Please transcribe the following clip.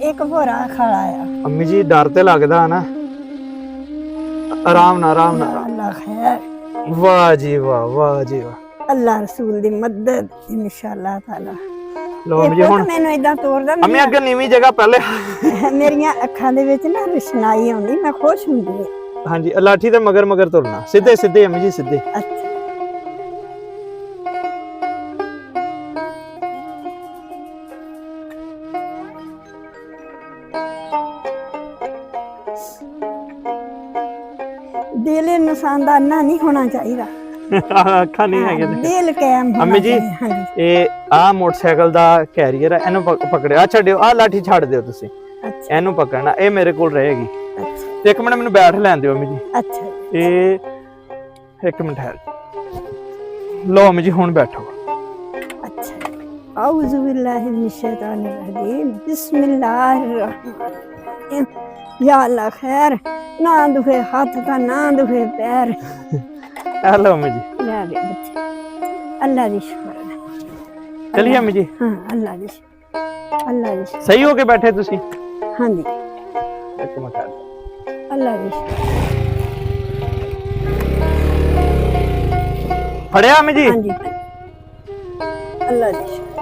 एक बोरा खड़ा है। अम्मी जी डर ते लगदा ना, आराम ना आराम ना। अल्लाह खैर, वाह जी वाह, वाह जी वाह। अल्लाह रसूल दी मदद इंशाअल्लाह ताला। लो अम्मी जी हुण मैनू इदां तोड़दा अम्मी अगे नीवी जगह पहले मेरियां अखां दे विच ना रोशनाई आउंदी, मैं खुश हुंदी है। हाँ जी लाठी ते मगर मगर तुरना, सीधे सीधे अम्मी जी सीधे। अच्छा दिल इंसान ना नहीं होना चाहिए। अखा नहीं है दिल कायम होना अम्मी जी चाहिए। हाँ जी ये आ मोटरसाइकिल दा कैरियर है, इन्हू पकड़ियो। आ छड्डियो, आ लाठी छाड़ दियो तुसी, अच्छा इन्हू पकड़ना, ये मेरे कोल रहेगी। अच्छा एक मिनट मैनू बैठ लैन दियो अम्मी जी। अच्छा ये एक मिनट ठहर, लो अम्मी जी हुण बैठो। अच्छा औज़ु बिल्लाहि मिनश शैतानिर रजीम, बिस्मिल्लाहिर रहमानिर रहीम। या अल्लाह खैर, ना दुखे हाथ का ना दुखे पैर। हेलो अम्मी जी, ले बे बच्चे, अल्लाह दी शुक्र है। चलिए अम्मी जी। हाँ अल्लाह दी शुक्र, अल्लाह दी शुक्र। सही हो के बैठे तुसी? हाँ जी एक मिनट ठहर, अल्लाह दी शुक्र। फड़िया अम्मी जी। हाँ जी अल्लाह दी शुक्र।